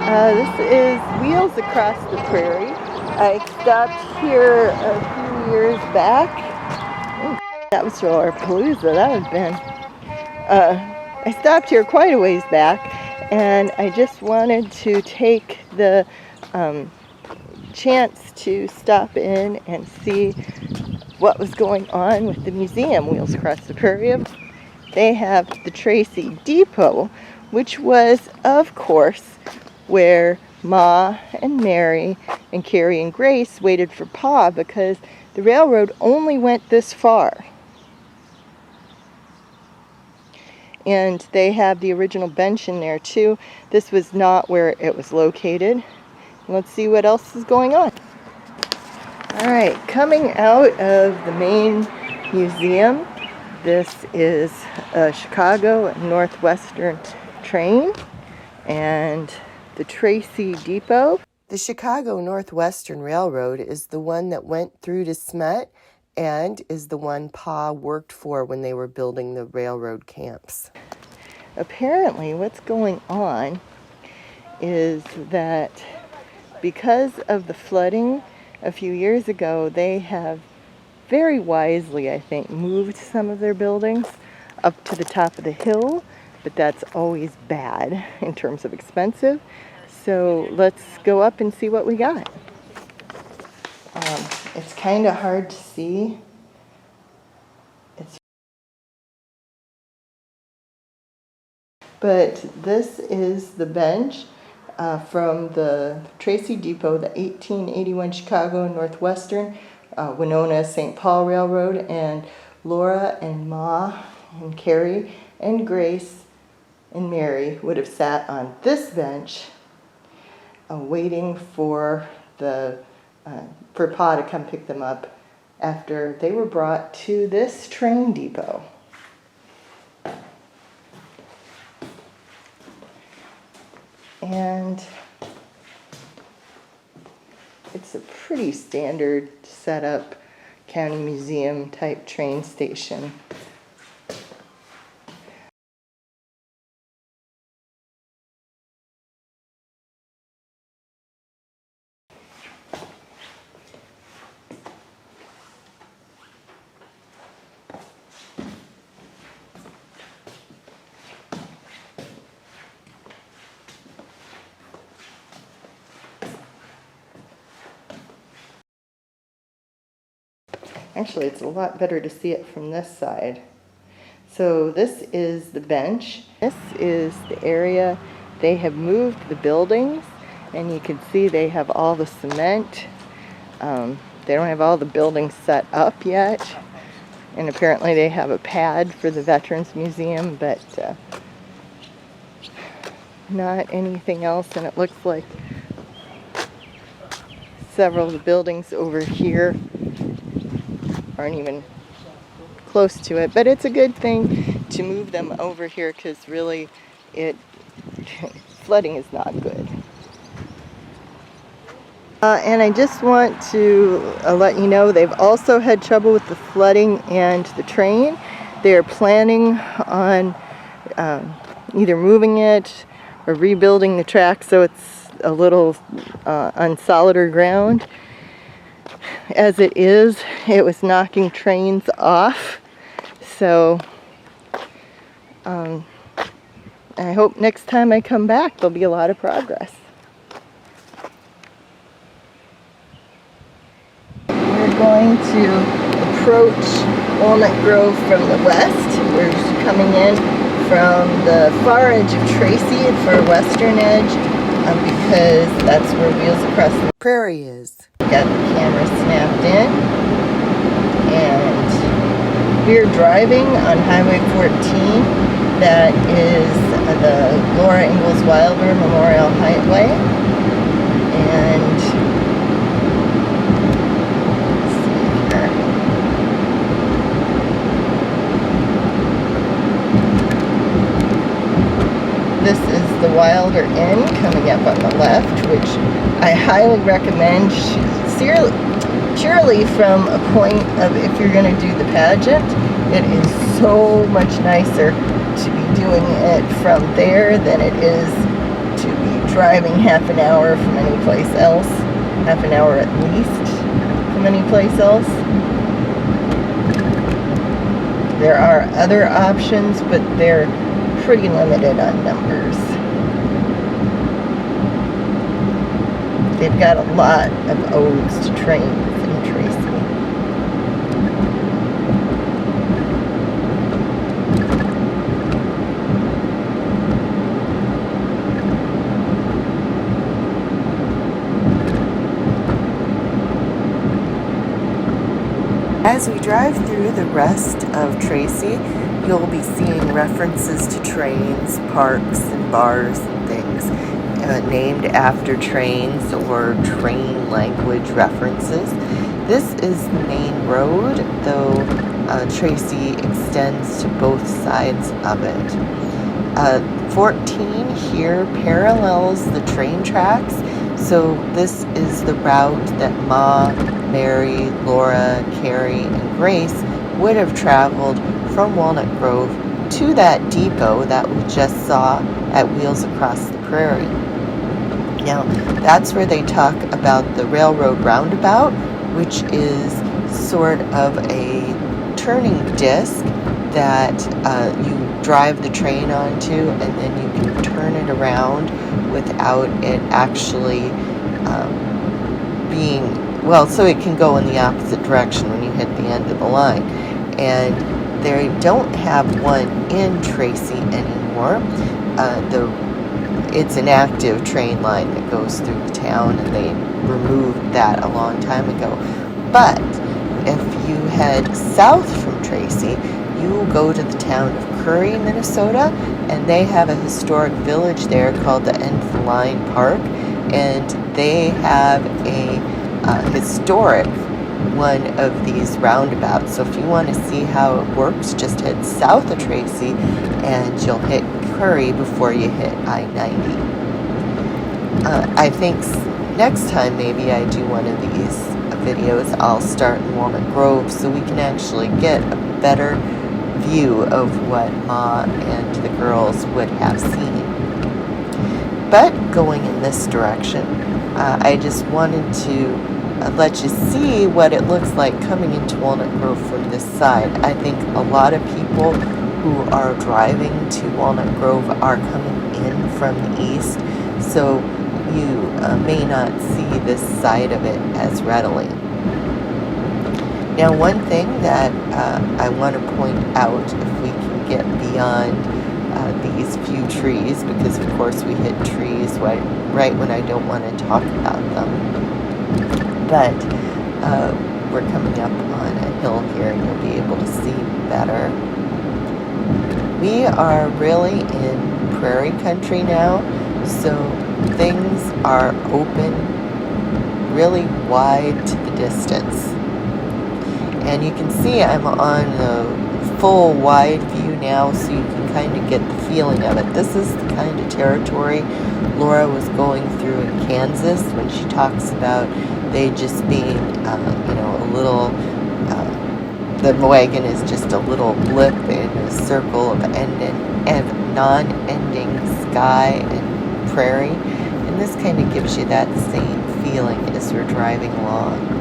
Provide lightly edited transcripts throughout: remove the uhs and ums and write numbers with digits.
This is Wheels Across the Prairie. I stopped here a few years back. Ooh, that was for Palooza, that would have been. I stopped here quite a ways back, and I just wanted to take the chance to stop in and see what was going on with the museum, Wheels Across the Prairie. They have the Tracy Depot, which was, of course, where Ma and Mary and Carrie and Grace waited for Pa, because the railroad only went this far. And they have the original bench in there too. This was not where it was located. Let's see what else is going on. Alright, coming out of the main museum, this is a Chicago Northwestern train and the Tracy Depot. The Chicago Northwestern Railroad is the one that went through to Smet and is the one Pa worked for when they were building the railroad camps. Apparently what's going on is that because of the flooding a few years ago, they have very wisely, I think, moved some of their buildings up to the top of the hill, but that's always bad in terms of expensive. So let's go up and see what we got. It's kind of hard to see. But this is the bench from the Tracy Depot, the 1881 Chicago Northwestern, Winona St. Paul Railroad, and Laura and Ma and Carrie and Grace and Mary would have sat on this bench waiting for for Pa to come pick them up after they were brought to this train depot. And it's a pretty standard setup county museum type train station. Actually, it's a lot better to see it from this side. So this is the bench. This is the area. They have moved the buildings, and you can see they have all the cement. They don't have all the buildings set up yet. And apparently they have a pad for the Veterans Museum, but not anything else. And it looks like several of the buildings over here aren't even close to it, but it's a good thing to move them over here, because really flooding is not good. And I just want to let you know they've also had trouble with the flooding and the train. They're planning on either moving it or rebuilding the track so it's a little on solider ground. As it is, it was knocking trains off. So I hope next time I come back there'll be a lot of progress. We're going to approach Walnut Grove from the west. We're coming in from the far edge of Tracy and for western edge because that's where Wheels Across the Prairie is. Got the camera snapped in, and we're driving on Highway 14. That is the Laura Ingalls Wilder Memorial Highway, and let's see here. This is the Wilder Inn coming up on the left, which I highly recommend. Surely from a point of if you're going to do the pageant, it is so much nicer to be doing it from there than it is to be driving half an hour from any place else, half an hour at least from any place else. There are other options, but they're pretty limited on numbers. They've got a lot of odes to trains in Tracy. As we drive through the rest of Tracy, you'll be seeing references to trains, parks, and bars and things named after trains or train language references. This is the main road, though Tracy extends to both sides of it. 14 here parallels the train tracks, so this is the route that Ma, Mary, Laura, Carrie, and Grace would have traveled from Walnut Grove to that depot that we just saw at Wheels Across the Prairie. Now, that's where they talk about the railroad roundabout, which is sort of a turning disc that you drive the train onto, and then you can turn it around without it actually being, well, so it can go in the opposite direction when you hit the end of the line. And they don't have one in Tracy anymore. It's an active train line that goes through the town, and they removed that a long time ago. But if you head south from Tracy, you go to the town of Curry, Minnesota, and they have a historic village there called the End of the Line Park, and they have a historic one of these roundabouts. So if you want to see how it works, just head south of Tracy and you'll hit Curry before you hit I-90. I think next time maybe I do one of these videos, I'll start in Walnut Grove so we can actually get a better view of what Ma and the girls would have seen. But going in this direction, I just wanted to let you see what it looks like coming into Walnut Grove from this side. I think a lot of people who are driving to Walnut Grove are coming in from the east, so you may not see this side of it as readily. Now, one thing that I want to point out, if we can get beyond these few trees, because of course we hit trees right when I don't want to talk about them, but we're coming up on a hill here and you'll be able to see better. We are really in prairie country now, so things are open really wide to the distance. And you can see I'm on the full wide view now, so you can kind of get the feeling of it. This is the kind of territory Laura was going through in Kansas when she talks about they just being, a little, the wagon is just a little blip in a circle of non-ending sky and prairie. And this kind of gives you that same feeling as you're driving along.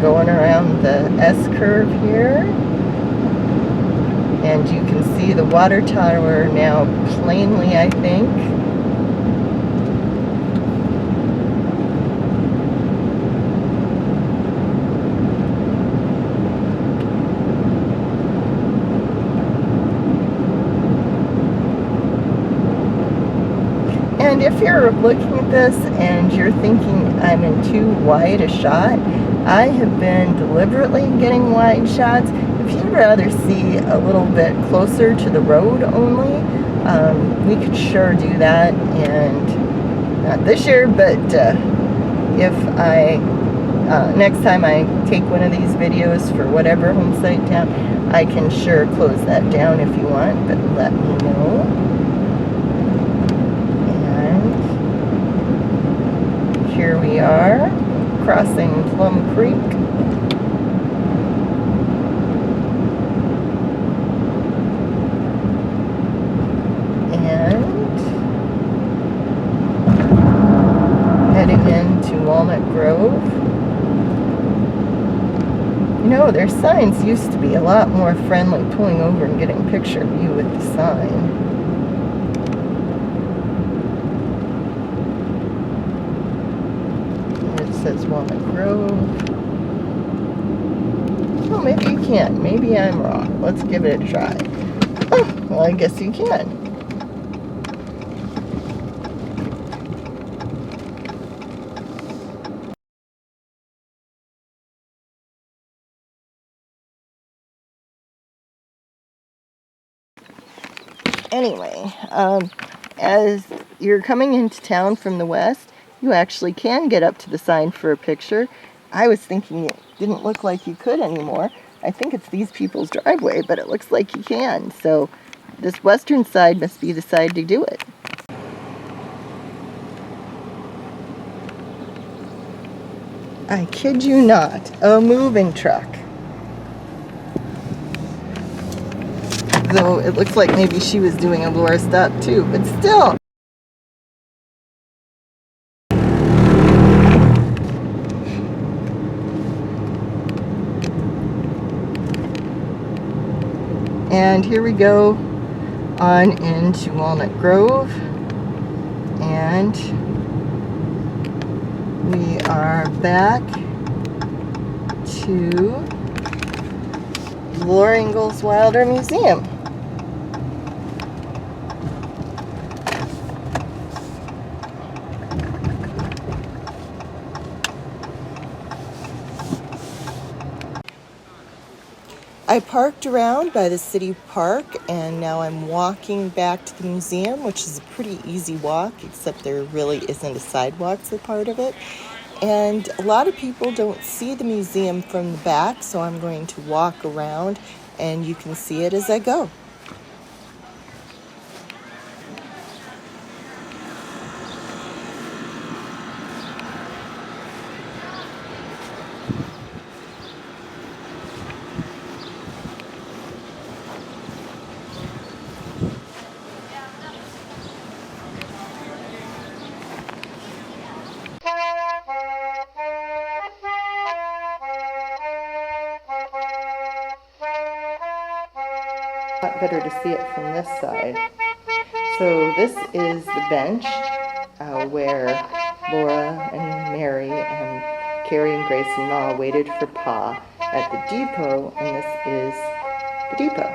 Going around the S-curve here, and you can see the water tower now plainly, I think. And if you're looking at this and you're thinking I'm in too wide a shot, I have been deliberately getting wide shots. If you would rather see a little bit closer to the road only. We could sure do that, and not this year, but if I next time I take one of these videos for whatever home site town, I can sure close that down if you want, but let me know. And here we are, crossing Plum Creek. And heading into Walnut Grove. You know, their signs used to be a lot more friendly, pulling over and getting a picture of you with the sign. It says Walnut Grove. Well, maybe you can. Maybe I'm wrong. Let's give it a try. Oh, well, I guess you can. Anyway, as you're coming into town from the west, you actually can get up to the sign for a picture. I was thinking it didn't look like you could anymore. I think it's these people's driveway, but it looks like you can. So this western side must be the side to do it. I kid you not, a moving truck. Though it looks like maybe she was doing a lower stop too, but still. And here we go on into Walnut Grove, and we are back to Laura Ingalls Wilder Museum. I parked around by the city park, and now I'm walking back to the museum, which is a pretty easy walk, except there really isn't a sidewalk for part of it. And a lot of people don't see the museum from the back, so I'm going to walk around and you can see it as I go. Better to see it from this side. So this is the bench where Laura and Mary and Carrie and Grace and Ma waited for Pa at the depot, and this is the depot.